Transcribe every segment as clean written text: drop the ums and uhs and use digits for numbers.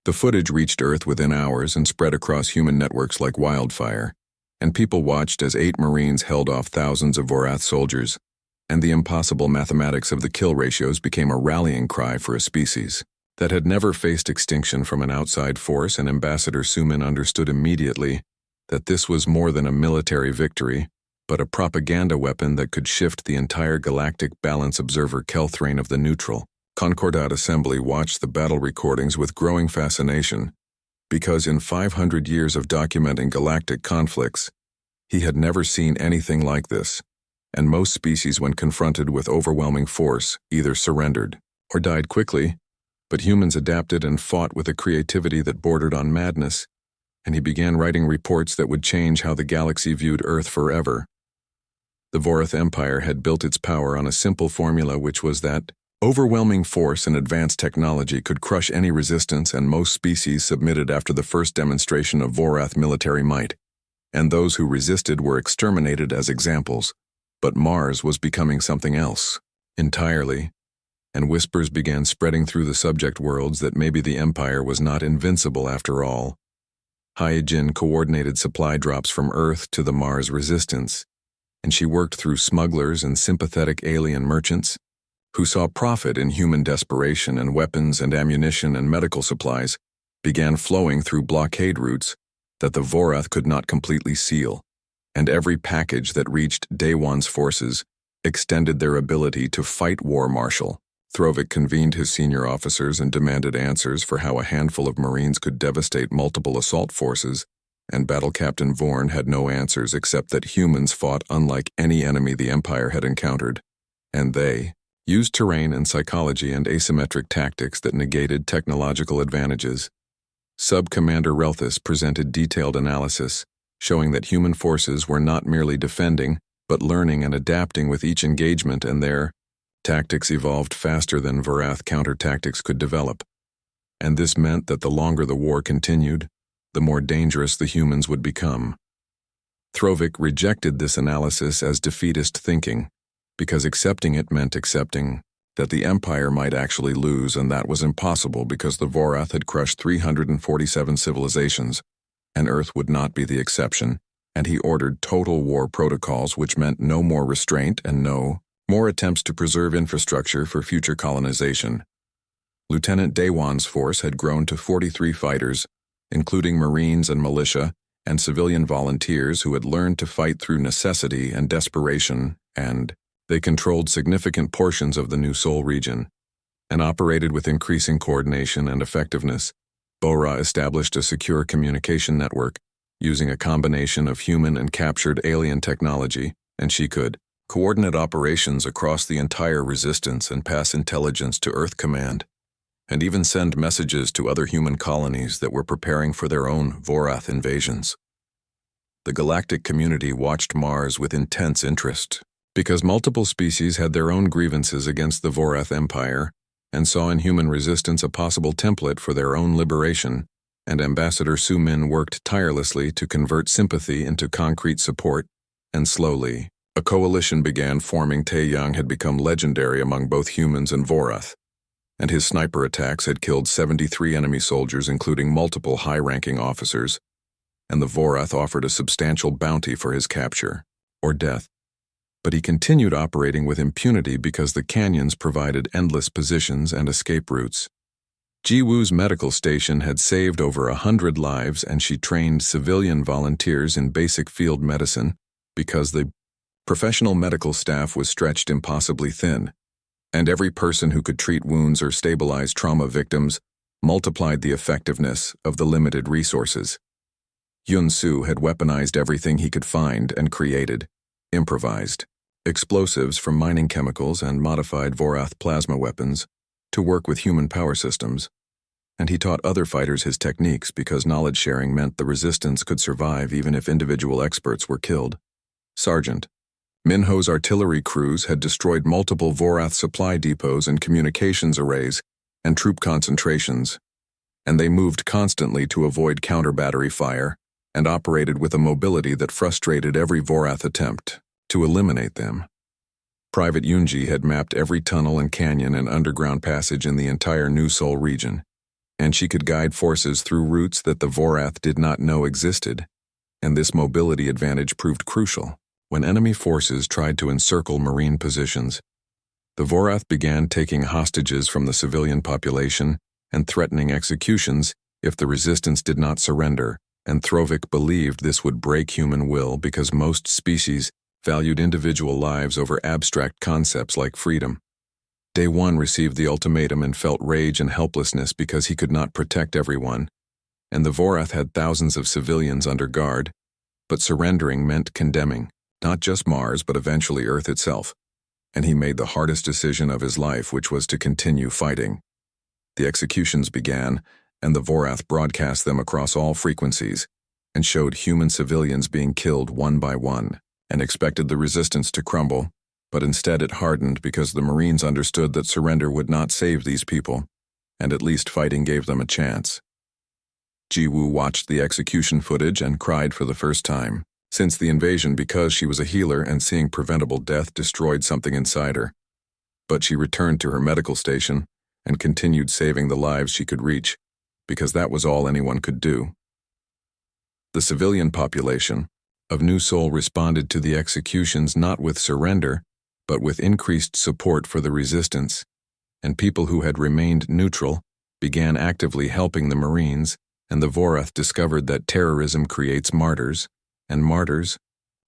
The footage reached Earth within hours and spread across human networks like wildfire, and people watched as 8 Marines held off thousands of Vorath soldiers, and the impossible mathematics of the kill ratios became a rallying cry for a species that had never faced extinction from an outside force, and Ambassador Sumin understood immediately that this was more than a military victory, but a propaganda weapon that could shift the entire galactic balance. Observer Kelthrain of the Neutral Concordat Assembly watched the battle recordings with growing fascination, because in 500 years of documenting galactic conflicts, he had never seen anything like this, and most species, when confronted with overwhelming force, either surrendered or died quickly, but humans adapted and fought with a creativity that bordered on madness, and he began writing reports that would change how the galaxy viewed Earth forever. The Vorath Empire had built its power on a simple formula, which was that overwhelming force and advanced technology could crush any resistance, and most species submitted after the first demonstration of Vorath military might, and those who resisted were exterminated as examples. But Mars was becoming something else entirely, and whispers began spreading through the subject worlds that maybe the Empire was not invincible after all. Hyojin coordinated supply drops from Earth to the Mars resistance, and she worked through smugglers and sympathetic alien merchants who saw profit in human desperation, and weapons and ammunition and medical supplies began flowing through blockade routes that the Vorath could not completely seal, and every package that reached Daewon's forces extended their ability to fight war. Marshal Throvik convened his senior officers and demanded answers for how a handful of Marines could devastate multiple assault forces, and Battle Captain Vorn had no answers except that humans fought unlike any enemy the Empire had encountered, and they used terrain and psychology and asymmetric tactics that negated technological advantages. Sub-Commander Relthus presented detailed analysis, showing that human forces were not merely defending, but learning and adapting with each engagement, and their tactics evolved faster than Vorath counter-tactics could develop. And this meant that the longer the war continued, the more dangerous the humans would become. Throvik rejected this analysis as defeatist thinking, because accepting it meant accepting that the Empire might actually lose, and that was impossible because the Vorath had crushed 347 civilizations, and Earth would not be the exception, and he ordered total war protocols, which meant no more restraint and no more attempts to preserve infrastructure for future colonization. Lieutenant Daewon's force had grown to 43 fighters, including Marines and militia, and civilian volunteers who had learned to fight through necessity and desperation, and they controlled significant portions of the New Sol region, and operated with increasing coordination and effectiveness. Bora established a secure communication network, using a combination of human and captured alien technology, and she could coordinate operations across the entire resistance and pass intelligence to Earth Command, and even send messages to other human colonies that were preparing for their own Vorath invasions. The galactic community watched Mars with intense interest, because multiple species had their own grievances against the Vorath Empire, and saw in human resistance a possible template for their own liberation, and Ambassador Sumin worked tirelessly to convert sympathy into concrete support, and slowly, a coalition began forming. Taeyang had become legendary among both humans and Vorath, and his sniper attacks had killed 73 enemy soldiers, including multiple high-ranking officers, and the Vorath offered a substantial bounty for his capture, or death. But he continued operating with impunity because the canyons provided endless positions and escape routes. Jiwoo's medical station had saved over 100 lives, and she trained civilian volunteers in basic field medicine because the professional medical staff was stretched impossibly thin, and every person who could treat wounds or stabilize trauma victims multiplied the effectiveness of the limited resources. Yun-Su had weaponized everything he could find and created, improvised explosives from mining chemicals and modified Vorath plasma weapons to work with human power systems, and he taught other fighters his techniques because knowledge sharing meant the resistance could survive even if individual experts were killed. Sergeant Minho's artillery crews had destroyed multiple Vorath supply depots and communications arrays and troop concentrations, and they moved constantly to avoid counter-battery fire and operated with a mobility that frustrated every Vorath attempt to eliminate them. Private Yunji had mapped every tunnel and canyon and underground passage in the entire New Sol region, and she could guide forces through routes that the Vorath did not know existed, and this mobility advantage proved crucial. When enemy forces tried to encircle Marine positions, the Vorath began taking hostages from the civilian population and threatening executions if the resistance did not surrender, and Throvik believed this would break human will because most species valued individual lives over abstract concepts like freedom. Day One received the ultimatum and felt rage and helplessness because he could not protect everyone, and the Vorath had thousands of civilians under guard, but surrendering meant condemning, not just Mars but eventually Earth itself, and he made the hardest decision of his life, which was to continue fighting. The executions began, and the Vorath broadcast them across all frequencies, and showed human civilians being killed one by one, and expected the resistance to crumble, but instead it hardened because the Marines understood that surrender would not save these people, and at least fighting gave them a chance. Jiwoo watched the execution footage and cried for the first time since the invasion because she was a healer and seeing preventable death destroyed something inside her. But she returned to her medical station and continued saving the lives she could reach, because that was all anyone could do. The civilian population of New Seoul responded to the executions not with surrender, but with increased support for the resistance, and people who had remained neutral began actively helping the Marines, and the Vorath discovered that terrorism creates martyrs, and martyrs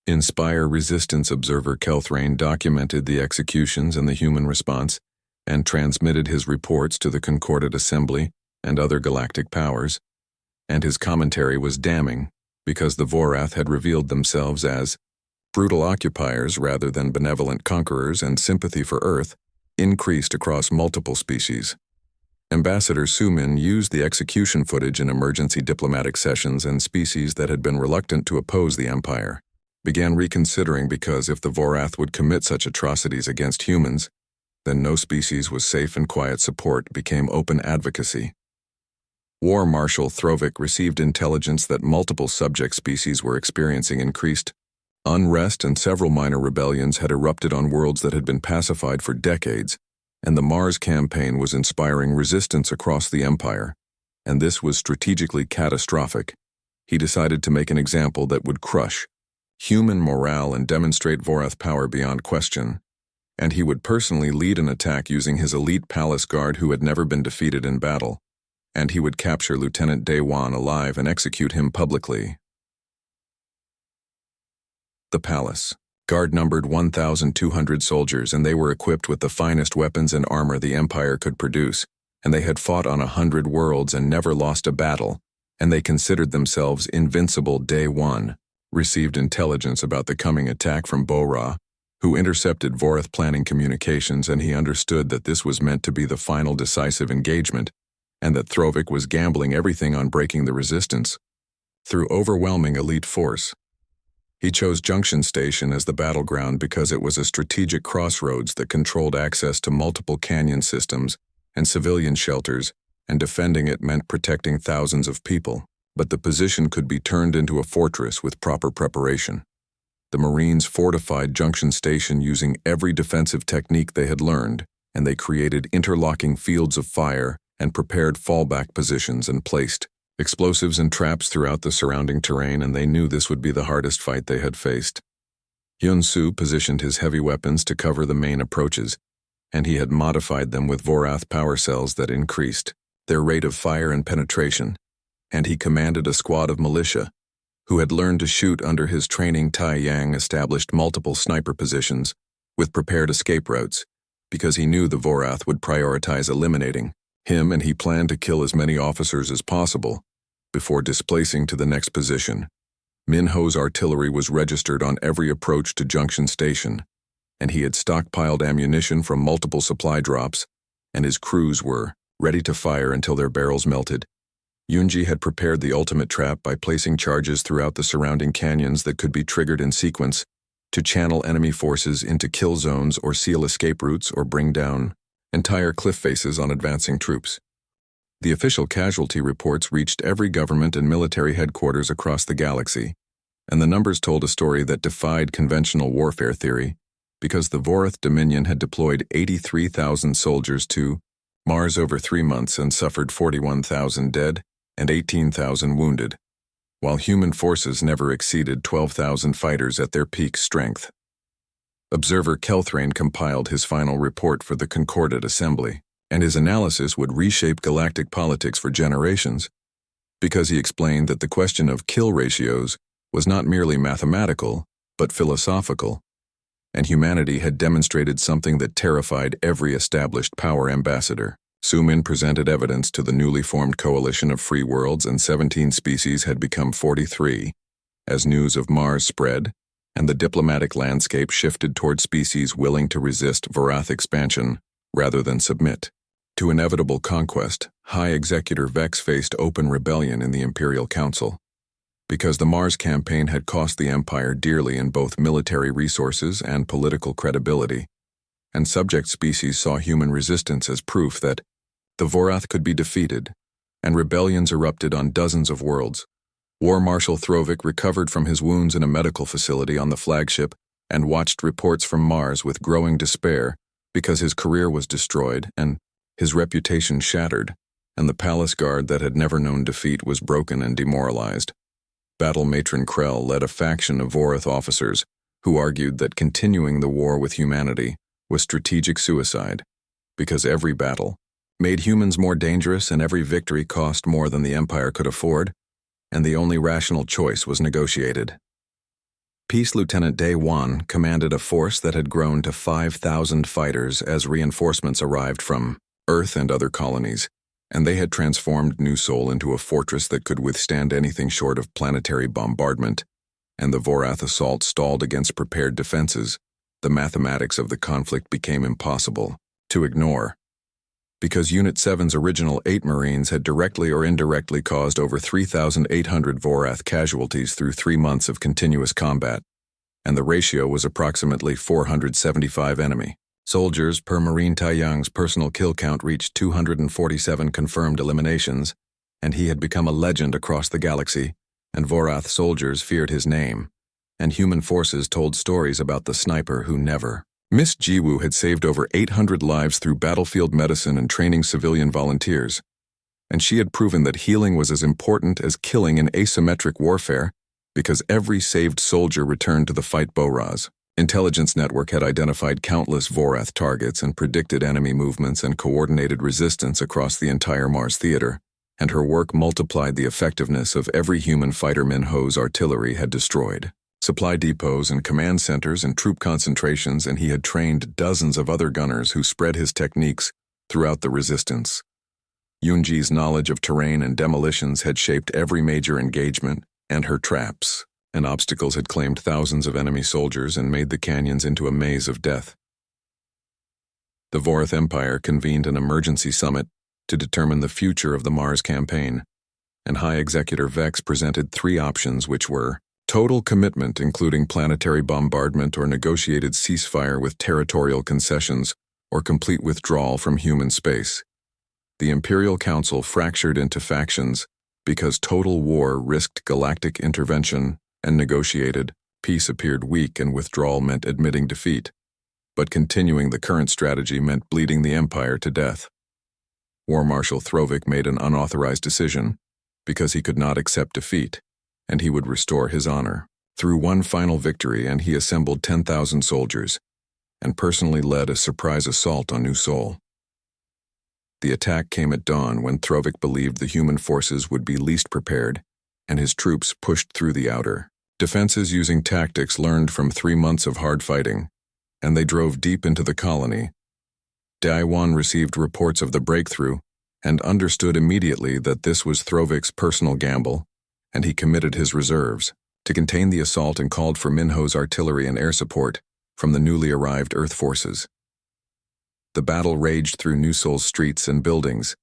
inspire resistance. Observer Kelthrain documented the executions and the human response, and transmitted his reports to the Concordate Assembly and other galactic powers, and his commentary was damning, because the Vorath had revealed themselves as brutal occupiers rather than benevolent conquerors, and sympathy for Earth increased across multiple species. Ambassador Sumin used the execution footage in emergency diplomatic sessions, and species that had been reluctant to oppose the Empire began reconsidering, because if the Vorath would commit such atrocities against humans, then no species was safe, and quiet support became open advocacy. War Marshal Throvik received intelligence that multiple subject species were experiencing increased unrest, and several minor rebellions had erupted on worlds that had been pacified for decades, and the Mars campaign was inspiring resistance across the Empire, and this was strategically catastrophic. He decided to make an example that would crush human morale and demonstrate Vorath power beyond question, and he would personally lead an attack using his elite palace guard who had never been defeated in battle, and he would capture Lieutenant Daewon alive and execute him publicly. The palace guard numbered 1,200 soldiers, and they were equipped with the finest weapons and armor the Empire could produce, and they had fought on 100 worlds and never lost a battle, and they considered themselves invincible. Day One received intelligence about the coming attack from Bo-Ra, who intercepted Vorath planning communications, and he understood that this was meant to be the final decisive engagement, and that Throvik was gambling everything on breaking the resistance through overwhelming elite force. He chose Junction Station as the battleground because it was a strategic crossroads that controlled access to multiple canyon systems and civilian shelters, and defending it meant protecting thousands of people. But the position could be turned into a fortress with proper preparation. The Marines fortified Junction Station using every defensive technique they had learned, and they created interlocking fields of fire and prepared fallback positions and placed explosives and traps throughout the surrounding terrain, and they knew this would be the hardest fight they had faced. Hyun-Soo positioned his heavy weapons to cover the main approaches, and he had modified them with Vorath power cells that increased their rate of fire and penetration, and he commanded a squad of militia who had learned to shoot under his training. Tai Yang established multiple sniper positions with prepared escape routes, because he knew the Vorath would prioritize eliminating him, and he planned to kill as many officers as possible before displacing to the next position. Minho's artillery was registered on every approach to Junction Station, and he had stockpiled ammunition from multiple supply drops, and his crews were ready to fire until their barrels melted. Yoonji had prepared the ultimate trap by placing charges throughout the surrounding canyons that could be triggered in sequence to channel enemy forces into kill zones or seal escape routes or bring down entire cliff faces on advancing troops. The official casualty reports reached every government and military headquarters across the galaxy, and the numbers told a story that defied conventional warfare theory, because the Vorath Dominion had deployed 83,000 soldiers to Mars over 3 months and suffered 41,000 dead and 18,000 wounded, while human forces never exceeded 12,000 fighters at their peak strength. Observer Kelthrain compiled his final report for the Concordate Assembly, and his analysis would reshape galactic politics for generations, because he explained that the question of kill ratios was not merely mathematical, but philosophical, and humanity had demonstrated something that terrified every established power ambassador. Sumin presented evidence to the newly formed coalition of free worlds, and 17 species had become 43. As news of Mars spread, and the diplomatic landscape shifted toward species willing to resist Vorath expansion rather than submit to inevitable conquest, High Executor Vex faced open rebellion in the Imperial Council. Because the Mars campaign had cost the Empire dearly in both military resources and political credibility, and subject species saw human resistance as proof that the Vorath could be defeated, and rebellions erupted on dozens of worlds. War Marshal Throvik recovered from his wounds in a medical facility on the flagship and watched reports from Mars with growing despair because his career was destroyed and his reputation shattered, and the palace guard that had never known defeat was broken and demoralized. Battle Matron Krell led a faction of Vorath officers who argued that continuing the war with humanity was strategic suicide, because every battle made humans more dangerous and every victory cost more than the Empire could afford, and the only rational choice was negotiated. Peace Lieutenant Day Wan commanded a force that had grown to 5,000 fighters as reinforcements arrived from Earth and other colonies, and they had transformed New Sol into a fortress that could withstand anything short of planetary bombardment, and the Vorath assault stalled against prepared defenses. The mathematics of the conflict became impossible to ignore, because Unit 7's original 8 Marines had directly or indirectly caused over 3,800 Vorath casualties through 3 months of continuous combat, and the ratio was approximately 475 enemy soldiers per Marine. Taiyang's personal kill count reached 247 confirmed eliminations, and he had become a legend across the galaxy, and Vorath soldiers feared his name, and human forces told stories about the sniper who never. Miss Jiwoo had saved over 800 lives through battlefield medicine and training civilian volunteers, and she had proven that healing was as important as killing in asymmetric warfare because every saved soldier returned to the fight. Boraz Intelligence Network had identified countless Vorath targets and predicted enemy movements and coordinated resistance across the entire Mars theater, and her work multiplied the effectiveness of every human fighter Minho's artillery had destroyed. Supply depots and command centers and troop concentrations, and he had trained dozens of other gunners who spread his techniques throughout the resistance. Yunji's knowledge of terrain and demolitions had shaped every major engagement, and her traps and obstacles had claimed thousands of enemy soldiers and made the canyons into a maze of death. The Vorath Empire convened an emergency summit to determine the future of the Mars campaign, and High Executor Vex presented 3 options, which were total commitment, including planetary bombardment or negotiated ceasefire with territorial concessions, or complete withdrawal from human space. The Imperial Council fractured into factions because total war risked galactic intervention, and negotiated peace appeared weak and withdrawal meant admitting defeat. But continuing the current strategy meant bleeding the Empire to death. War Marshal Throvik made an unauthorized decision because he could not accept defeat, and he would restore his honor through one final victory, and he assembled 10,000 soldiers and personally led a surprise assault on New Sol. The attack came at dawn when Throvik believed the human forces would be least prepared, and his troops pushed through the outer defenses using tactics learned from 3 months of hard fighting, and they drove deep into the colony. Daiwan received reports of the breakthrough and understood immediately that this was Throvik's personal gamble, and he committed his reserves to contain the assault and called for Minho's artillery and air support from the newly arrived Earth forces. The battle raged through New Sol's streets and buildings,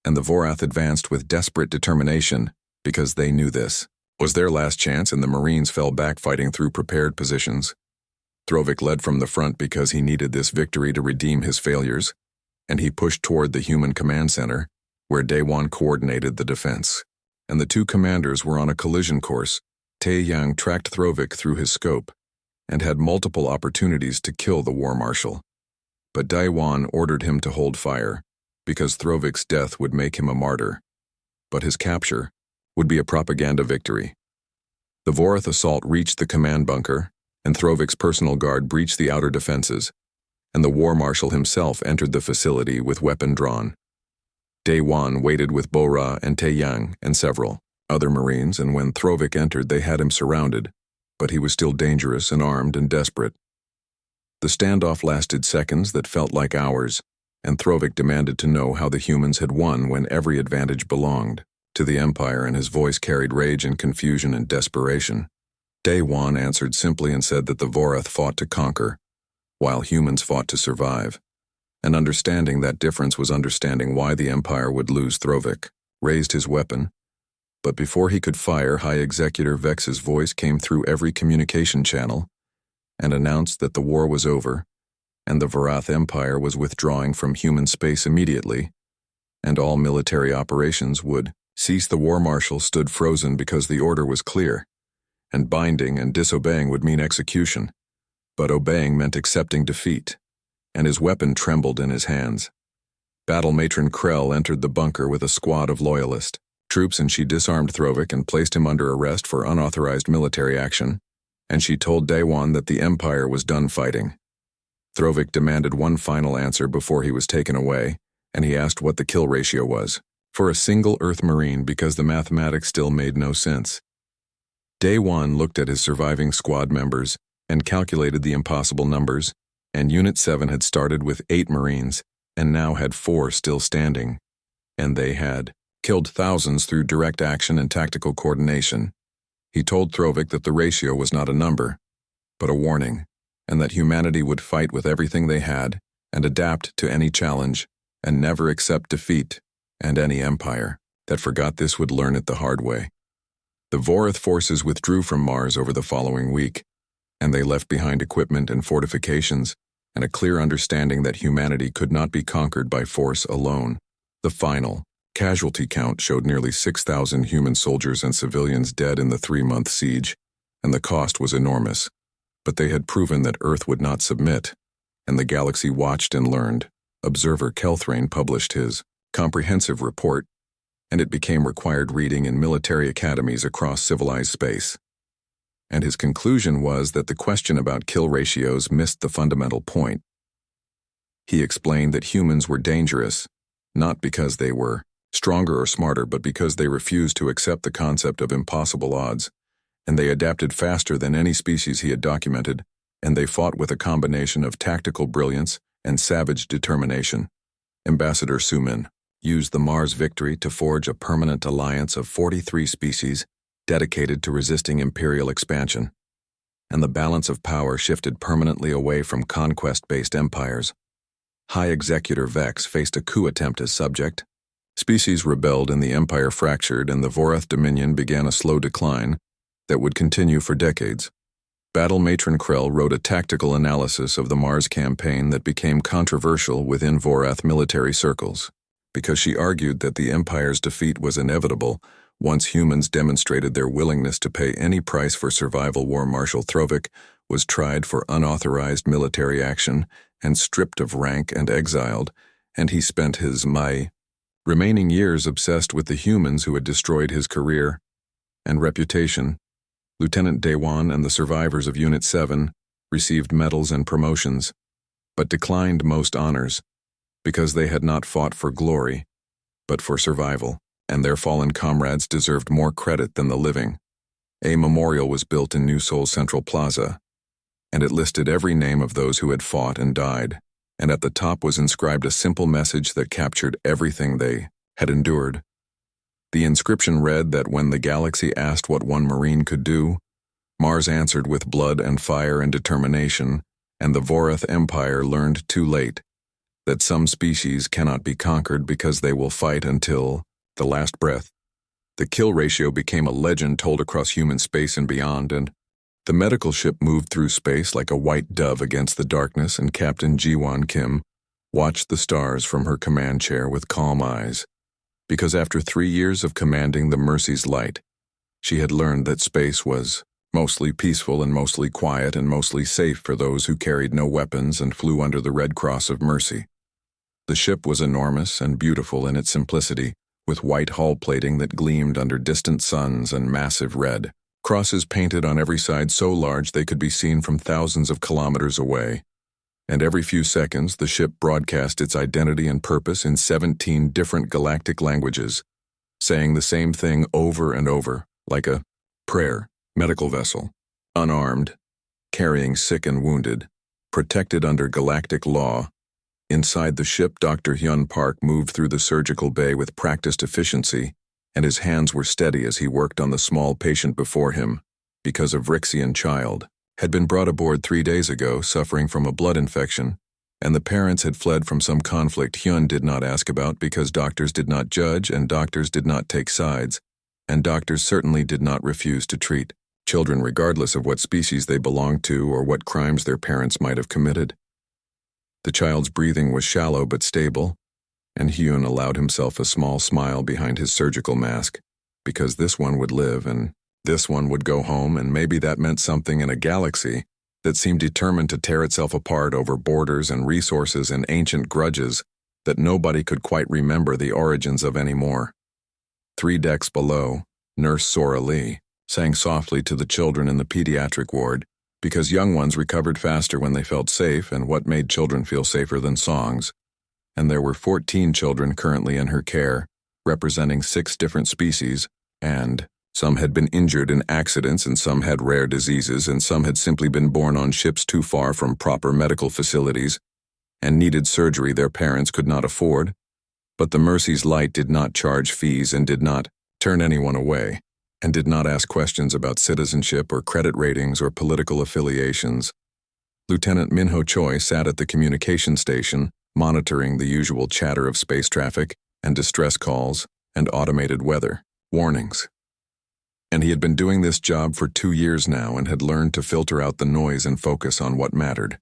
and the Vorath advanced with desperate determination because they knew this was their last chance, and the Marines fell back fighting through prepared positions. Throvik led from the front because he needed this victory to redeem his failures, and he pushed toward the human command center, where Daewon coordinated the defense. And the 2 commanders were on a collision course. Taeyang tracked Throvik through his scope and had multiple opportunities to kill the War Marshal. But Daewon ordered him to hold fire because Throvik's death would make him a martyr, but his capture would be a propaganda victory. The Vorath assault reached the command bunker, and Throvik's personal guard breached the outer defenses, and the war marshal himself entered the facility with weapon drawn. Day-Wan waited with Bo-Ra and Tae-Yang and several other Marines, and when Throvik entered they had him surrounded, but he was still dangerous and armed and desperate. The standoff lasted seconds that felt like hours, and Throvik demanded to know how the humans had won when every advantage belonged to the Empire, and his voice carried rage and confusion and desperation. Day-Wan answered simply and said that the Vorath fought to conquer, while humans fought to survive. And understanding that difference was understanding why the Empire would lose. Throvik raised his weapon, but before he could fire, High Executor Vex's voice came through every communication channel and announced that the war was over, and the Vorath Empire was withdrawing from human space immediately, and all military operations would cease. The war marshal stood frozen because the order was clear, and binding and disobeying would mean execution, but obeying meant accepting defeat, and his weapon trembled in his hands. Battle Matron Krell entered the bunker with a squad of loyalist troops, and she disarmed Throvik and placed him under arrest for unauthorized military action, and she told Day-Wan that the Empire was done fighting. Throvik demanded one final answer before he was taken away, and he asked what the kill ratio was for a single Earth Marine because the mathematics still made no sense. Day-Wan looked at his surviving squad members and calculated the impossible numbers, and Unit 7 had started with 8 Marines and now had 4 still standing, and they had killed thousands through direct action and tactical coordination. He told Throvik that the ratio was not a number, but a warning, and that humanity would fight with everything they had and adapt to any challenge and never accept defeat, and any empire that forgot this would learn it the hard way. The Vorath forces withdrew from Mars over the following week, and they left behind equipment and fortifications and a clear understanding that humanity could not be conquered by force alone. The final casualty count showed nearly 6,000 human soldiers and civilians dead in the 3-month siege, and the cost was enormous. But they had proven that Earth would not submit, and the galaxy watched and learned. Observer Kelthrain published his comprehensive report, and it became required reading in military academies across civilized space. And his conclusion was that the question about kill ratios missed the fundamental point. He explained that humans were dangerous, not because they were stronger or smarter, but because they refused to accept the concept of impossible odds, and they adapted faster than any species he had documented, and they fought with a combination of tactical brilliance and savage determination. Ambassador Sumin used the Mars victory to forge a permanent alliance of 43 species dedicated to resisting imperial expansion, and the balance of power shifted permanently away from conquest-based empires. High Executor Vex faced a coup attempt as subject. Species rebelled and the empire fractured, and the Vorath Dominion began a slow decline that would continue for decades. Battle Matron Krell wrote a tactical analysis of the Mars campaign that became controversial within Vorath military circles, because she argued that the Empire's defeat was inevitable once humans demonstrated their willingness to pay any price for survival. War Marshal Throvik was tried for unauthorized military action and stripped of rank and exiled, and he spent his remaining years obsessed with the humans who had destroyed his career and reputation. Lieutenant Day-Wan and the survivors of Unit 7 received medals and promotions, but declined most honors because they had not fought for glory, but for survival, and their fallen comrades deserved more credit than the living. A memorial was built in New Seoul Central Plaza, and it listed every name of those who had fought and died, and at the top was inscribed a simple message that captured everything they had endured. The inscription read that when the galaxy asked what one Marine could do, Mars answered with blood and fire and determination, and the Vorath Empire learned too late that some species cannot be conquered because they will fight until the last breath. The kill ratio became a legend told across human space and beyond, and the medical ship moved through space like a white dove against the darkness, and Captain Ji-Won Kim watched the stars from her command chair with calm eyes, because after 3 years of commanding the Mercy's light, she had learned that space was mostly peaceful and mostly quiet and mostly safe for those who carried no weapons and flew under the Red Cross of Mercy. The ship was enormous and beautiful in its simplicity, with white hull plating that gleamed under distant suns and massive red crosses painted on every side so large they could be seen from thousands of kilometers away. And every few seconds the ship broadcast its identity and purpose in 17 different galactic languages, saying the same thing over and over, like a prayer. Medical vessel, unarmed, carrying sick and wounded, protected under galactic law. Inside the ship, Dr. Hyun Park moved through the surgical bay with practiced efficiency, and his hands were steady as he worked on the small patient before him, because a Vrixian child had been brought aboard 3 days ago suffering from a blood infection, and the parents had fled from some conflict Hyun did not ask about because doctors did not judge and doctors did not take sides, and doctors certainly did not refuse to treat children regardless of what species they belonged to or what crimes their parents might have committed. The child's breathing was shallow but stable, and Hyun allowed himself a small smile behind his surgical mask, because this one would live and this one would go home, and maybe that meant something in a galaxy that seemed determined to tear itself apart over borders and resources and ancient grudges that nobody could quite remember the origins of anymore. 3 decks below, Nurse Sora Lee sang softly to the children in the pediatric ward, because young ones recovered faster when they felt safe, and what made children feel safer than songs. And there were 14 children currently in her care, representing 6 different species, and some had been injured in accidents, and some had rare diseases, and some had simply been born on ships too far from proper medical facilities, and needed surgery their parents could not afford. But the Mercy's Light did not charge fees and did not turn anyone away, and did not ask questions about citizenship or credit ratings or political affiliations. Lieutenant Minho Choi sat at the communication station, monitoring the usual chatter of space traffic and distress calls and automated weather warnings. And he had been doing this job for 2 years now and had learned to filter out the noise and focus on what mattered.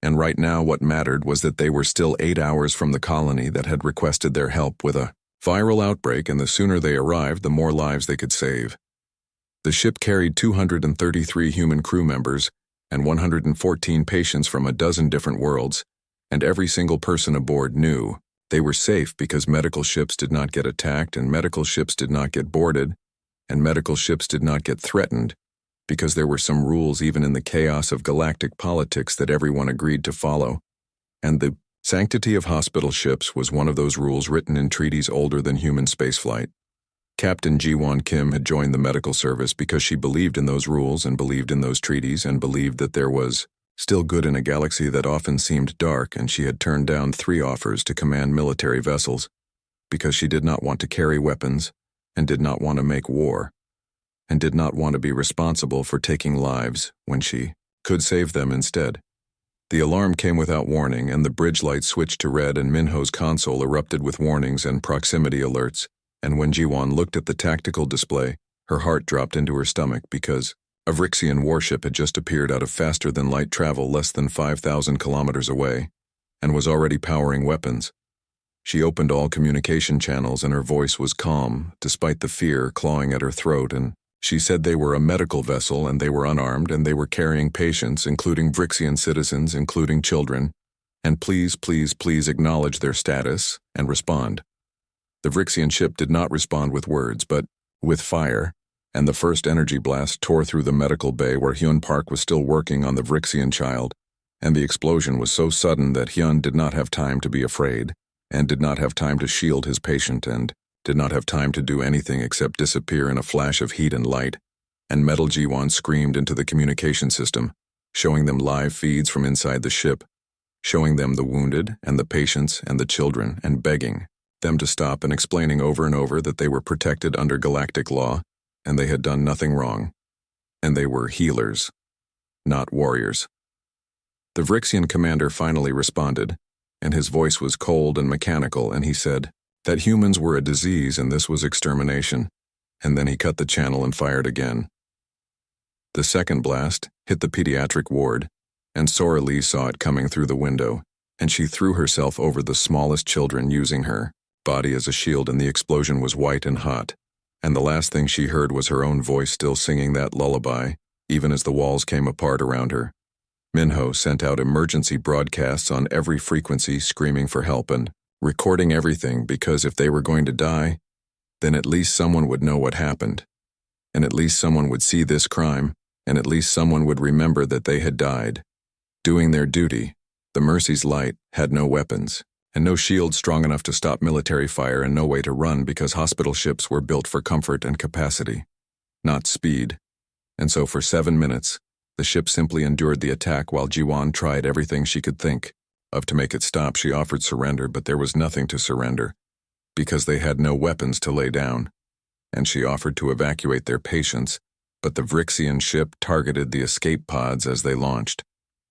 And right now what mattered was that they were still 8 hours from the colony that had requested their help with a viral outbreak, and the sooner they arrived, the more lives they could save. The ship carried 233 human crew members and 114 patients from a dozen different worlds, and every single person aboard knew they were safe because medical ships did not get attacked, and medical ships did not get boarded, and medical ships did not get threatened, because there were some rules even in the chaos of galactic politics that everyone agreed to follow, and the sanctity of hospital ships was one of those rules written in treaties older than human spaceflight. Captain Ji-won Kim had joined the medical service because she believed in those rules and believed in those treaties and believed that there was still good in a galaxy that often seemed dark, and she had turned down 3 offers to command military vessels because she did not want to carry weapons and did not want to make war and did not want to be responsible for taking lives when she could save them instead. The alarm came without warning, and the bridge light switched to red, and Minho's console erupted with warnings and proximity alerts, and when Ji-won looked at the tactical display, her heart dropped into her stomach because a Vrixian warship had just appeared out of faster-than-light travel less than 5,000 kilometers away, and was already powering weapons. She opened all communication channels, and her voice was calm, despite the fear clawing at her throat, and she said they were a medical vessel, and they were unarmed, and they were carrying patients, including Vrixian citizens, including children, and please, please, please acknowledge their status and respond. The Vrixian ship did not respond with words, but with fire, and the first energy blast tore through the medical bay where Hyun Park was still working on the Vrixian child, and the explosion was so sudden that Hyun did not have time to be afraid, and did not have time to shield his patient, and did not have time to do anything except disappear in a flash of heat and light, and Metal Ji-won screamed into the communication system, showing them live feeds from inside the ship, showing them the wounded and the patients and the children, and begging them to stop, and explaining over and over that they were protected under galactic law, and they had done nothing wrong, and they were healers, not warriors. The Vrixian commander finally responded, and his voice was cold and mechanical, and he said that humans were a disease and this was extermination, and then he cut the channel and fired again. The second blast hit the pediatric ward, and Sora Lee saw it coming through the window, and she threw herself over the smallest children using her body as a shield, and the explosion was white and hot, and the last thing she heard was her own voice still singing that lullaby, even as the walls came apart around her. Minho sent out emergency broadcasts on every frequency screaming for help, and recording everything because if they were going to die, then at least someone would know what happened, and at least someone would see this crime, and at least someone would remember that they had died. Doing their duty, the Mercy's Light had no weapons, and no shield strong enough to stop military fire and no way to run because hospital ships were built for comfort and capacity, not speed. And so for 7 minutes, the ship simply endured the attack while Jiwan tried everything she could think of to make it stop. She offered surrender, but there was nothing to surrender, because they had no weapons to lay down. And she offered to evacuate their patients, but the Vrixian ship targeted the escape pods as they launched,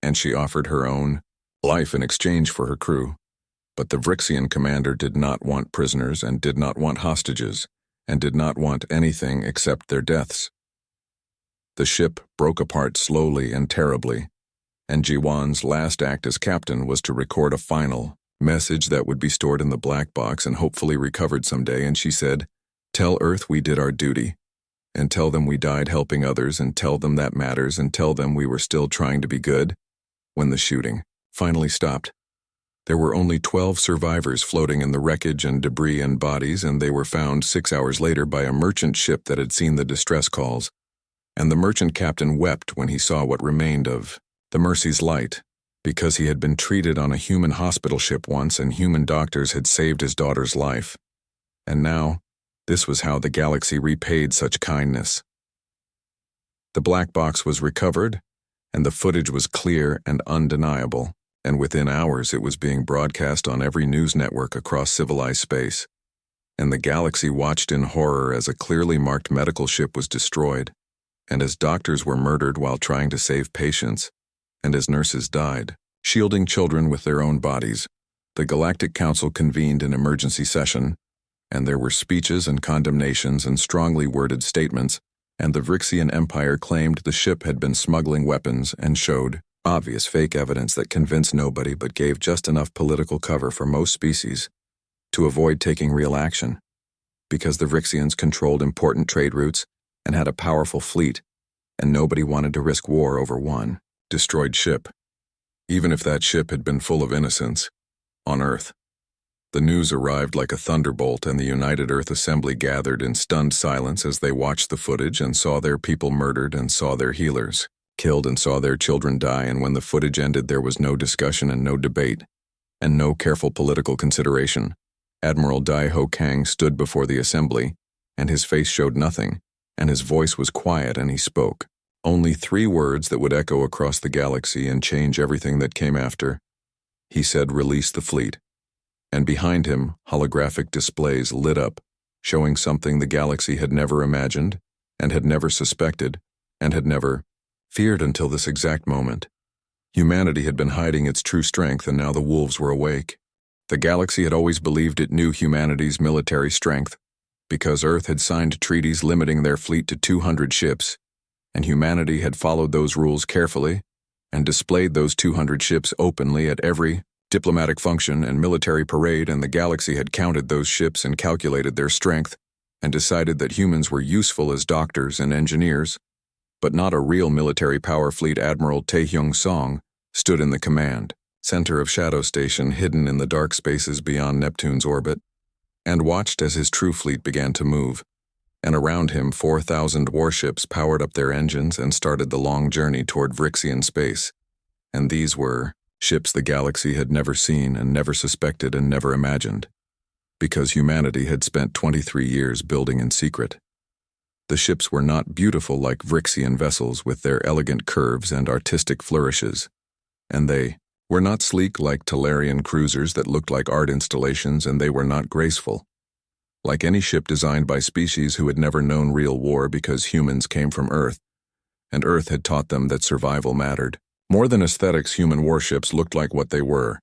and she offered her own life in exchange for her crew. But the Vrixian commander did not want prisoners and did not want hostages, and did not want anything except their deaths. The ship broke apart slowly and terribly, and Jiwan's last act as captain was to record a final message that would be stored in the black box and hopefully recovered someday, and she said, "Tell Earth we did our duty, and tell them we died helping others, and tell them that matters, and tell them we were still trying to be good." When the shooting finally stopped, there were only 12 survivors floating in the wreckage and debris and bodies, and they were found 6 hours later by a merchant ship that had seen the distress calls. And the merchant captain wept when he saw what remained of the Mercy's Light, because he had been treated on a human hospital ship once and human doctors had saved his daughter's life. And now, this was how the galaxy repaid such kindness. The black box was recovered, and the footage was clear and undeniable, and within hours it was being broadcast on every news network across civilized space. And the galaxy watched in horror as a clearly marked medical ship was destroyed, and as doctors were murdered while trying to save patients, and as nurses died, shielding children with their own bodies. The Galactic Council convened an emergency session, and there were speeches and condemnations and strongly worded statements, and the Vrixian Empire claimed the ship had been smuggling weapons and showed obvious fake evidence that convinced nobody but gave just enough political cover for most species to avoid taking real action, because the Vrixians controlled important trade routes and had a powerful fleet, and nobody wanted to risk war over one destroyed ship, even if that ship had been full of innocents, on Earth. The news arrived like a thunderbolt, and the United Earth Assembly gathered in stunned silence as they watched the footage and saw their people murdered and saw their healers killed and saw their children die, and when the footage ended there was no discussion and no debate, and no careful political consideration. Admiral Dai Ho Kang stood before the assembly, and his face showed nothing, and his voice was quiet, and he spoke only 3 words that would echo across the galaxy and change everything that came after. He said, "Release the fleet." And behind him, holographic displays lit up, showing something the galaxy had never imagined, and had never suspected, and had never feared until this exact moment. Humanity had been hiding its true strength, and now the wolves were awake. The galaxy had always believed it knew humanity's military strength, because Earth had signed treaties limiting their fleet to 200 ships, and humanity had followed those rules carefully and displayed those 200 ships openly at every diplomatic function and military parade, and the galaxy had counted those ships and calculated their strength and decided that humans were useful as doctors and engineers, but not a real military power. Fleet Admiral Taehyung Song stood in the command center of Shadow Station, hidden in the dark spaces beyond Neptune's orbit, and watched as his true fleet began to move, and around him 4,000 warships powered up their engines and started the long journey toward Vrixian space. And these were ships the galaxy had never seen and never suspected and never imagined, because humanity had spent 23 years building in secret. The ships were not beautiful like Vrixian vessels with their elegant curves and artistic flourishes, and they were not sleek like Talarian cruisers that looked like art installations, and they were not graceful like any ship designed by species who had never known real war because humans came from Earth, and Earth had taught them that survival mattered. More than aesthetics, human warships looked like what they were,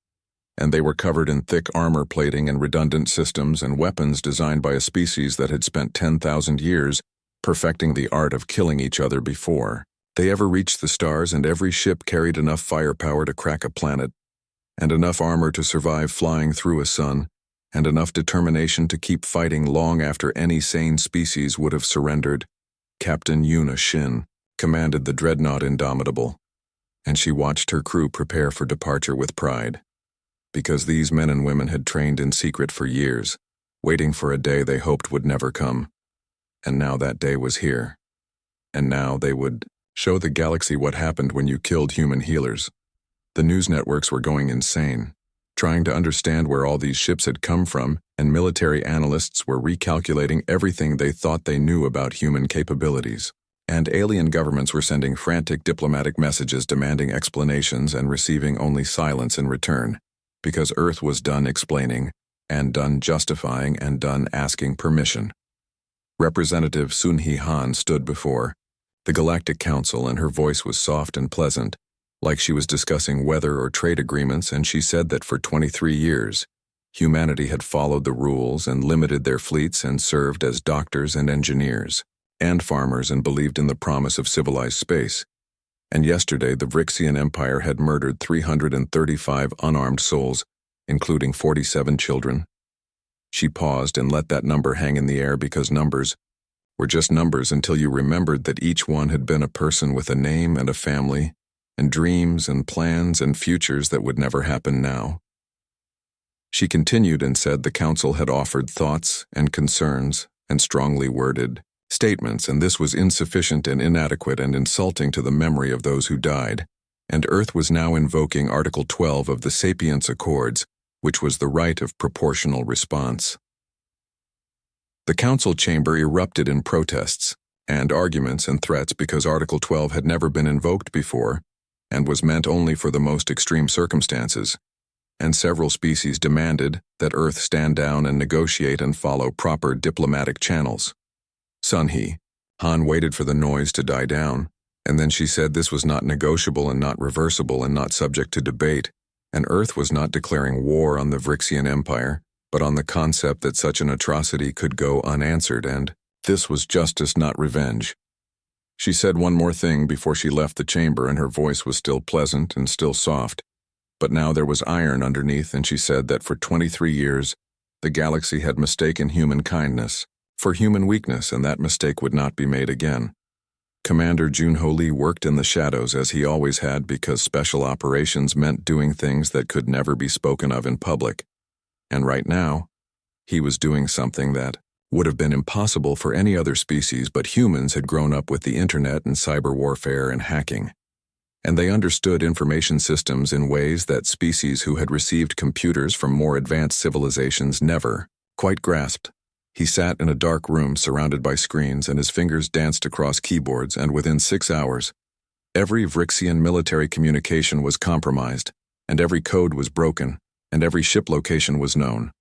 and they were covered in thick armor plating and redundant systems and weapons designed by a species that had spent 10,000 years perfecting the art of killing each other before they ever reached the stars, and every ship carried enough firepower to crack a planet, and enough armor to survive flying through a sun, and enough determination to keep fighting long after any sane species would have surrendered. Captain Yuna Shin commanded the dreadnought Indomitable, and she watched her crew prepare for departure with pride, because these men and women had trained in secret for years, waiting for a day they hoped would never come. And now that day was here. And now they would show the galaxy what happened when you killed human healers. The news networks were going insane, trying to understand where all these ships had come from, and military analysts were recalculating everything they thought they knew about human capabilities. And alien governments were sending frantic diplomatic messages demanding explanations and receiving only silence in return, because Earth was done explaining, and done justifying, and done asking permission. Representative Sun-Hee Han stood before the Galactic Council, and her voice was soft and pleasant, like she was discussing weather or trade agreements, and she said that for 23 years, humanity had followed the rules and limited their fleets and served as doctors and engineers, and farmers, and believed in the promise of civilized space. And yesterday the Vrixian Empire had murdered 335 unarmed souls, including 47 children. She paused and let that number hang in the air, because numbers were just numbers until you remembered that each one had been a person with a name and a family, and dreams and plans and futures that would never happen now. She continued and said the council had offered thoughts and concerns and strongly worded statements, and this was insufficient and inadequate and insulting to the memory of those who died, and Earth was now invoking Article 12 of the Sapience Accords, which was the right of proportional response. The council chamber erupted in protests and arguments and threats because Article 12 had never been invoked before and was meant only for the most extreme circumstances, and several species demanded that Earth stand down and negotiate and follow proper diplomatic channels. Sun-Hee Han waited for the noise to die down, and then she said this was not negotiable and not reversible and not subject to debate, and Earth was not declaring war on the Vrixian Empire, but on the concept that such an atrocity could go unanswered, and this was justice, not revenge. She said one more thing before she left the chamber, and her voice was still pleasant and still soft, but now there was iron underneath, and she said that for 23 years the galaxy had mistaken human kindness for human weakness, and that mistake would not be made again. Commander Junho Lee worked in the shadows as he always had, because special operations meant doing things that could never be spoken of in public. And right now, he was doing something that would have been impossible for any other species, but humans had grown up with the internet and cyber warfare and hacking. And they understood information systems in ways that species who had received computers from more advanced civilizations never quite grasped. He sat in a dark room surrounded by screens, and his fingers danced across keyboards, and within 6 hours, every Vrixian military communication was compromised, and every code was broken, and every ship location was known,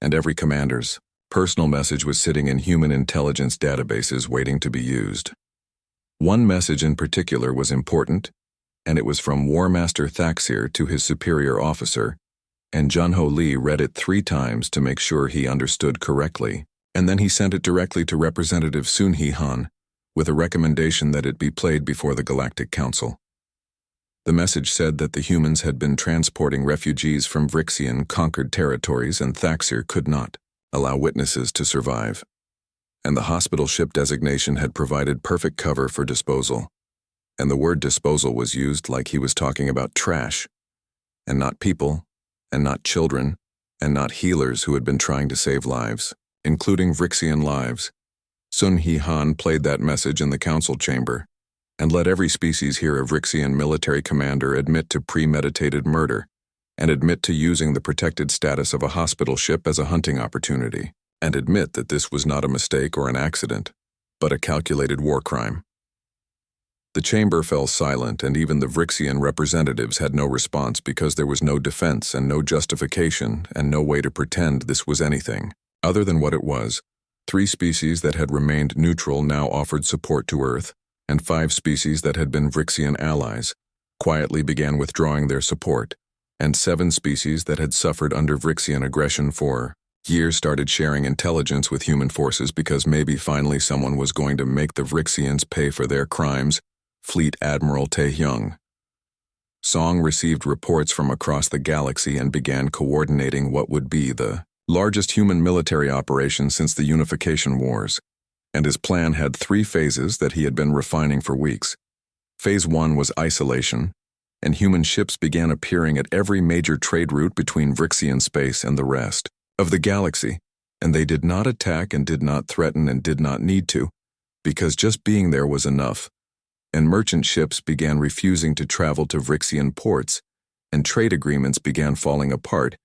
and every commander's personal message was sitting in human intelligence databases waiting to be used. One message in particular was important, and it was from War Master Thaxir to his superior officer, and Junho Lee read it 3 times to make sure he understood correctly, and then he sent it directly to Representative Sun-Hee Han with a recommendation that it be played before the Galactic Council. The message said that the humans had been transporting refugees from Vrixian conquered territories, and Thaxir could not allow witnesses to survive, and the hospital ship designation had provided perfect cover for disposal, and the word disposal was used like he was talking about trash, and not people, and not children, and not healers who had been trying to save lives, including Vrixian lives. Sun-Hee Han played that message in the council chamber, and let every species hear a Vrixian military commander admit to premeditated murder, and admit to using the protected status of a hospital ship as a hunting opportunity, and admit that this was not a mistake or an accident, but a calculated war crime. The chamber fell silent, and even the Vrixian representatives had no response, because there was no defense and no justification and no way to pretend this was anything other than what it was. 3 species that had remained neutral now offered support to Earth, and 5 species that had been Vrixian allies quietly began withdrawing their support, and 7 species that had suffered under Vrixian aggression for years started sharing intelligence with human forces, because maybe finally someone was going to make the Vrixians pay for their crimes. Fleet Admiral Tae-hyung Song received reports from across the galaxy and began coordinating what would be the largest human military operation since the Unification Wars, and his plan had 3 phases that he had been refining for weeks. Phase 1 was isolation, and human ships began appearing at every major trade route between Vrixian space and the rest of the galaxy, and they did not attack and did not threaten and did not need to, because just being there was enough, and merchant ships began refusing to travel to Vrixian ports, and trade agreements began falling apart,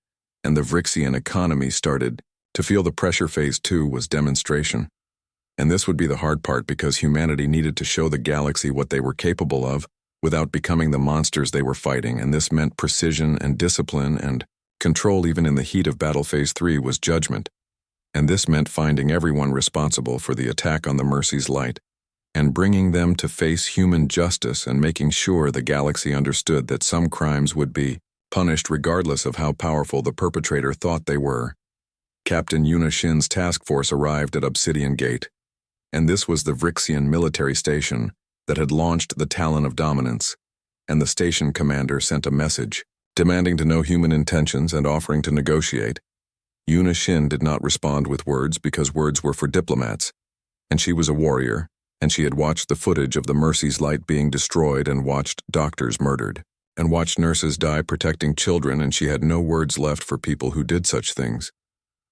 and the Vrixian economy started to feel the pressure. Phase 2 was demonstration. And this would be the hard part because humanity needed to show the galaxy what they were capable of without becoming the monsters they were fighting, and this meant precision and discipline and control. Even in the heat of battle. Phase 3 was judgment, and this meant finding everyone responsible for the attack on the Mercy's Light and bringing them to face human justice and making sure the galaxy understood that some crimes would be punished regardless of how powerful the perpetrator thought they were. Captain Yuna Shin's task force arrived at Obsidian Gate, and this was the Vrixian military station that had launched the Talon of Dominance, and the station commander sent a message, demanding to know human intentions and offering to negotiate. Yuna Shin did not respond with words because words were for diplomats, and she was a warrior, and she had watched the footage of the Mercy's Light being destroyed and watched doctors murdered, and watched nurses die protecting children, and she had no words left for people who did such things.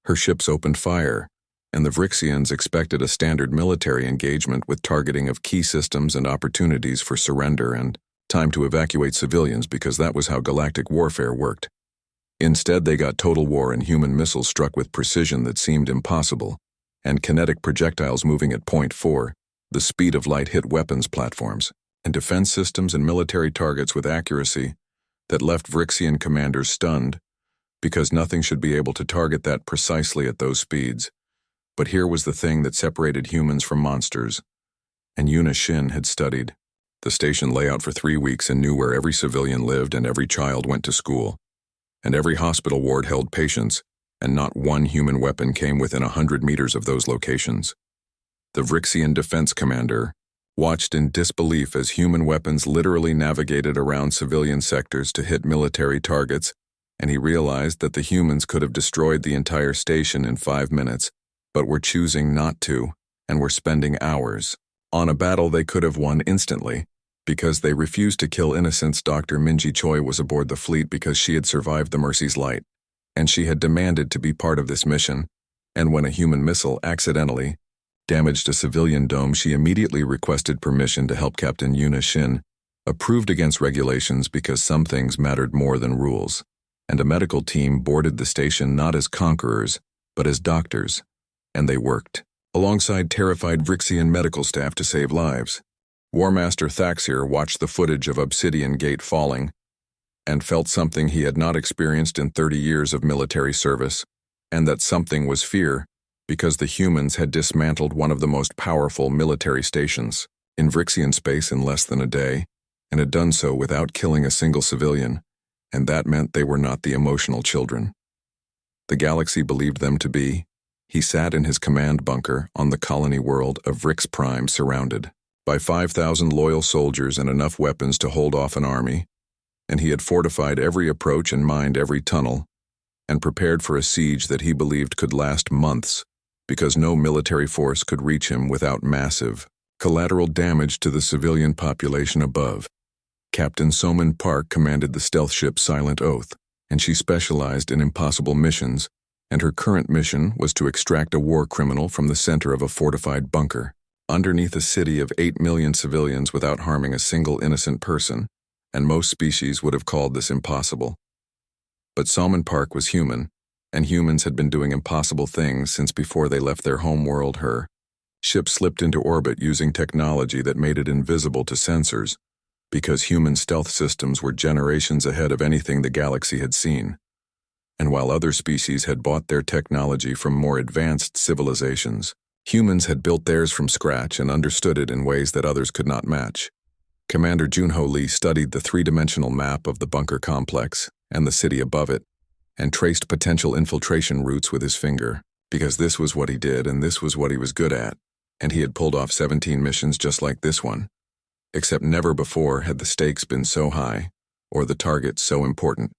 Her ships opened fire, and the Vrixians expected a standard military engagement with targeting of key systems and opportunities for surrender and time to evacuate civilians because that was how galactic warfare worked. Instead, they got total war and human missiles struck with precision that seemed impossible, and kinetic projectiles moving at point 4, the speed of light hit weapons platforms, and defense systems and military targets with accuracy that left Vrixian commanders stunned because nothing should be able to target that precisely at those speeds. But here was the thing that separated humans from monsters, and Yuna Shin had studied the station layout for 3 weeks and knew where every civilian lived and every child went to school, and every hospital ward held patients, and not one human weapon came within 100 meters of those locations. The Vrixian defense commander watched in disbelief as human weapons literally navigated around civilian sectors to hit military targets, and he realized that the humans could have destroyed the entire station in 5 minutes, but were choosing not to, and were spending hours on a battle they could have won instantly, because they refused to kill innocents. Dr. Minji Choi was aboard the fleet because she had survived the Mercy's Light, and she had demanded to be part of this mission, and when a human missile accidentally damaged a civilian dome, she immediately requested permission to help. Captain Yuna Shin approved against regulations because some things mattered more than rules, and a medical team boarded the station not as conquerors, but as doctors, and they worked alongside terrified Vrixian medical staff to save lives. War Master Thaxir watched the footage of Obsidian Gate falling and felt something he had not experienced in 30 years of military service, and that something was fear, because the humans had dismantled one of the most powerful military stations in Vrixian space in less than a day, and had done so without killing a single civilian, and that meant they were not the emotional children the galaxy believed them to be. He sat in his command bunker on the colony world of Vrix Prime, surrounded by 5,000 loyal soldiers and enough weapons to hold off an army, and he had fortified every approach and mined every tunnel, and prepared for a siege that he believed could last months, because no military force could reach him without massive collateral damage to the civilian population above. Captain Soman Park commanded the stealth ship Silent Oath, and she specialized in impossible missions, and her current mission was to extract a war criminal from the center of a fortified bunker, underneath a city of 8 million civilians without harming a single innocent person, and most species would have called this impossible. But Salman Park was human, and humans had been doing impossible things since before they left their home world. Her ship slipped into orbit using technology that made it invisible to sensors, because human stealth systems were generations ahead of anything the galaxy had seen. And while other species had bought their technology from more advanced civilizations, humans had built theirs from scratch and understood it in ways that others could not match. Commander Junho Lee studied the three-dimensional map of the bunker complex and the city above it, and traced potential infiltration routes with his finger, because this was what he did and this was what he was good at, and he had pulled off 17 missions just like this one. Except never before had the stakes been so high, or the target so important.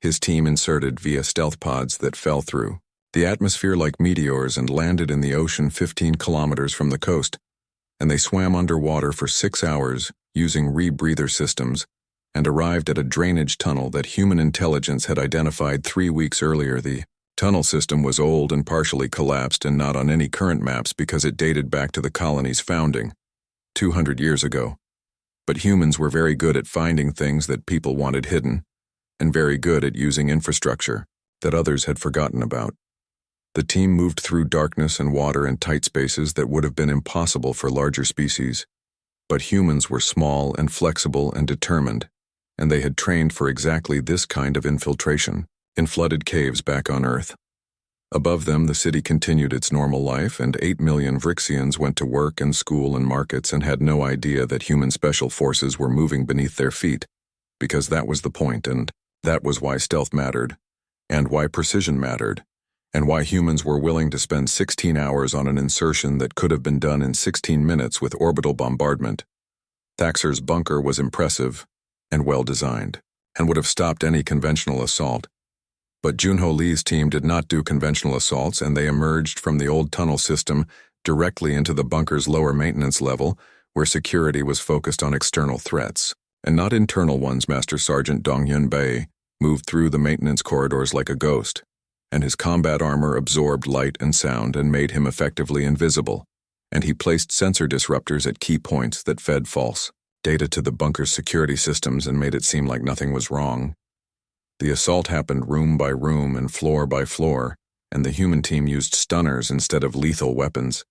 His team inserted via stealth pods that fell through the atmosphere like meteors and landed in the ocean 15 kilometers from the coast, and they swam underwater for 6 hours using rebreather systems and arrived at a drainage tunnel that human intelligence had identified 3 weeks earlier. The tunnel system was old and partially collapsed and not on any current maps because it dated back to the colony's founding, 200 years ago. But humans were very good at finding things that people wanted hidden, and very good at using infrastructure that others had forgotten about. The team moved through darkness and water and tight spaces that would have been impossible for larger species. But humans were small and flexible and determined, and they had trained for exactly this kind of infiltration in flooded caves back on Earth. Above them, the city continued its normal life, and 8 million Vrixians went to work and school and markets and had no idea that human special forces were moving beneath their feet, because that was the point, and that was why stealth mattered, and why precision mattered, and why humans were willing to spend 16 hours on an insertion that could have been done in 16 minutes with orbital bombardment. Thaxir's bunker was impressive and well-designed, and would have stopped any conventional assault. But Junho Lee's team did not do conventional assaults, and they emerged from the old tunnel system directly into the bunker's lower maintenance level, where security was focused on external threats, and not internal ones. Master Sergeant Dongyun Bei moved through the maintenance corridors like a ghost, and his combat armor absorbed light and sound and made him effectively invisible, and he placed sensor disruptors at key points that fed false data to the bunker's security systems and made it seem like nothing was wrong. The assault happened room by room and floor by floor, and the human team used stunners instead of lethal weapons,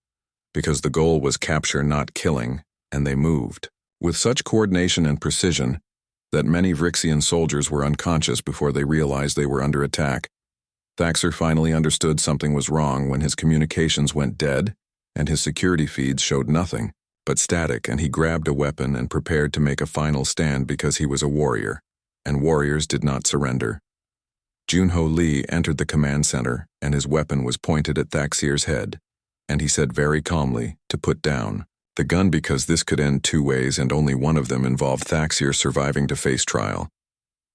because the goal was capture, not killing, and they moved with such coordination and precision that many Vrixian soldiers were unconscious before they realized they were under attack. Thaxir finally understood something was wrong when his communications went dead and his security feeds showed nothing but static, and he grabbed a weapon and prepared to make a final stand because he was a warrior, and warriors did not surrender. Junho Lee entered the command center, and his weapon was pointed at Thaxir's head, and he said very calmly to put down the gun because this could end 2 ways and only one of them involved Thaxir surviving to face trial.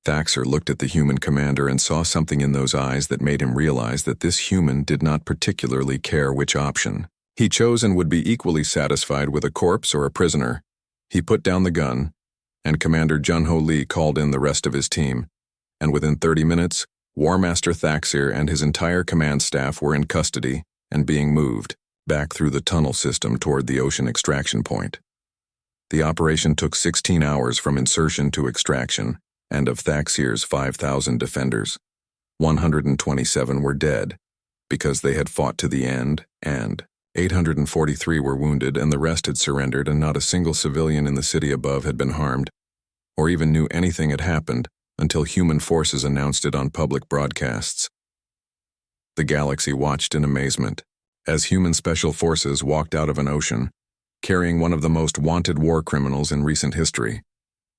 Thaxir looked at the human commander and saw something in those eyes that made him realize that this human did not particularly care which option he chose and would be equally satisfied with a corpse or a prisoner. He put down the gun, and Commander Junho Lee called in the rest of his team, and within 30 minutes, War Master Thaxir and his entire command staff were in custody and being moved back through the tunnel system toward the ocean extraction point. The operation took 16 hours from insertion to extraction, and of Thaxir's 5,000 defenders, 127 were dead because they had fought to the end, and 843 were wounded, and the rest had surrendered, and not a single civilian in the city above had been harmed, or even knew anything had happened until human forces announced it on public broadcasts. The galaxy watched in amazement as human special forces walked out of an ocean, carrying one of the most wanted war criminals in recent history,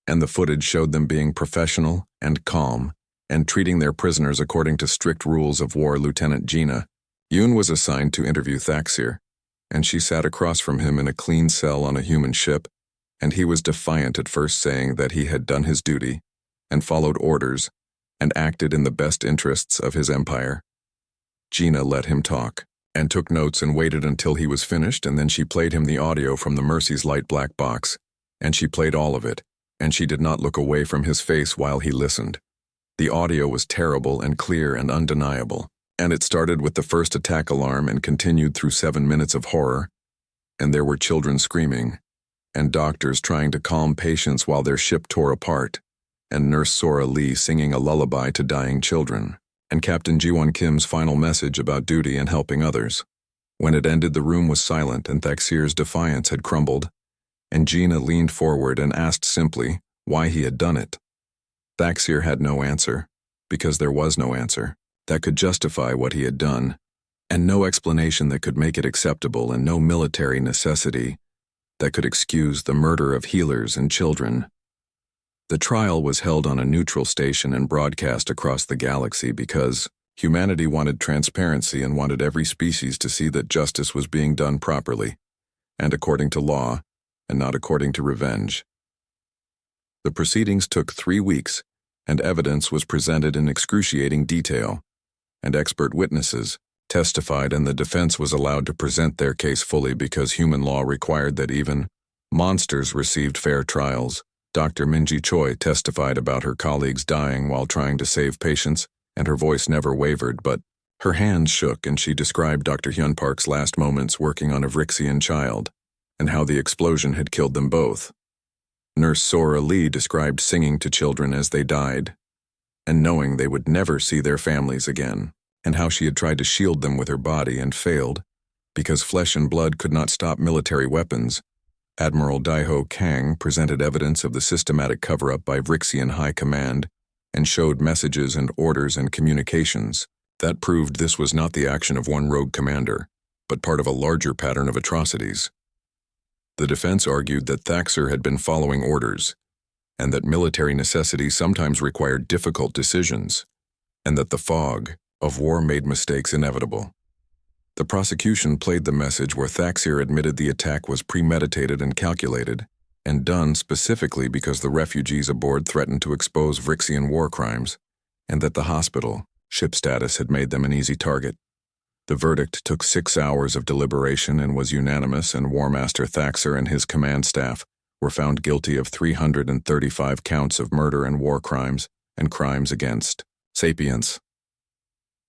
and the footage showed them being professional and calm and treating their prisoners according to strict rules of war. Lieutenant Gina Yoon was assigned to interview Thaxir, and she sat across from him in a clean cell on a human ship, and he was defiant at first, saying that he had done his duty and followed orders and acted in the best interests of his empire. Gina let him talk and took notes and waited until he was finished, and then she played him the audio from the Mercy's light black box, and she played all of it, and she did not look away from his face while he listened. The audio was terrible and clear and undeniable, and it started with the first attack alarm and continued through 7 minutes of horror, and there were children screaming, and doctors trying to calm patients while their ship tore apart, and Nurse Sora Lee singing a lullaby to dying children, and Captain Jiwon Kim's final message about duty and helping others. When it ended, the room was silent, and Thaxir's defiance had crumbled, and Gina leaned forward and asked simply why he had done it. Thaxir had no answer, because there was no answer that could justify what he had done, and no explanation that could make it acceptable, and no military necessity that could excuse the murder of healers and children. The trial was held on a neutral station and broadcast across the galaxy because humanity wanted transparency and wanted every species to see that justice was being done properly, and according to law, and not according to revenge. The proceedings took 3 weeks, and evidence was presented in excruciating detail, and expert witnesses testified, and the defense was allowed to present their case fully because human law required that even monsters received fair trials, Dr. Minji Choi testified about her colleagues dying while trying to save patients, and her voice never wavered, but her hands shook, and she described Dr. Hyun Park's last moments working on a Vrixian child, and how the explosion had killed them both. Nurse Sora Lee described singing to children as they died, and knowing they would never see their families again, and how she had tried to shield them with her body and failed, because flesh and blood could not stop military weapons. Admiral Daiho Kang presented evidence of the systematic cover-up by Vrixian High Command and showed messages and orders and communications that proved this was not the action of one rogue commander, but part of a larger pattern of atrocities. The defense argued that Thaxer had been following orders, and that military necessity sometimes required difficult decisions, and that the fog of war made mistakes inevitable. The prosecution played the message where Thaxer admitted the attack was premeditated and calculated, and done specifically because the refugees aboard threatened to expose Vrixian war crimes, and that the hospital, ship status had made them an easy target. The verdict took 6 hours of deliberation and was unanimous, and War Master Thaxer and his command staff were found guilty of 335 counts of murder and war crimes and crimes against sapience.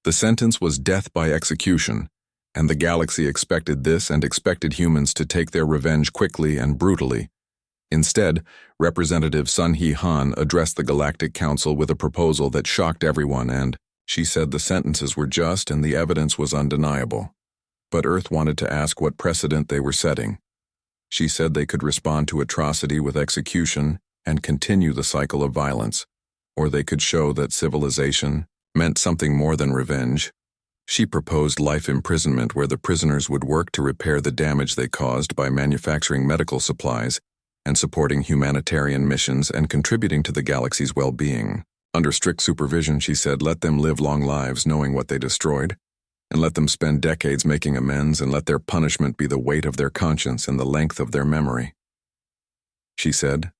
The sentence was death by execution, and the galaxy expected this and expected humans to take their revenge quickly and brutally. Instead, Representative Sun Hee Han addressed the Galactic Council with a proposal that shocked everyone, and she said the sentences were just and the evidence was undeniable. But Earth wanted to ask what precedent they were setting. She said they could respond to atrocity with execution and continue the cycle of violence, or they could show that civilization meant something more than revenge. She proposed life imprisonment where the prisoners would work to repair the damage they caused by manufacturing medical supplies and supporting humanitarian missions and contributing to the galaxy's well-being. Under strict supervision, she said, let them live long lives knowing what they destroyed, and let them spend decades making amends, and let their punishment be the weight of their conscience and the length of their memory. She said,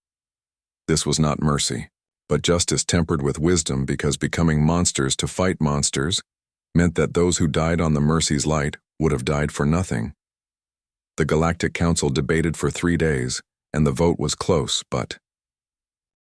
this was not mercy, but justice tempered with wisdom, because becoming monsters to fight monsters meant that those who died on the Mercy's light would have died for nothing. The Galactic Council debated for 3 days, and the vote was close, but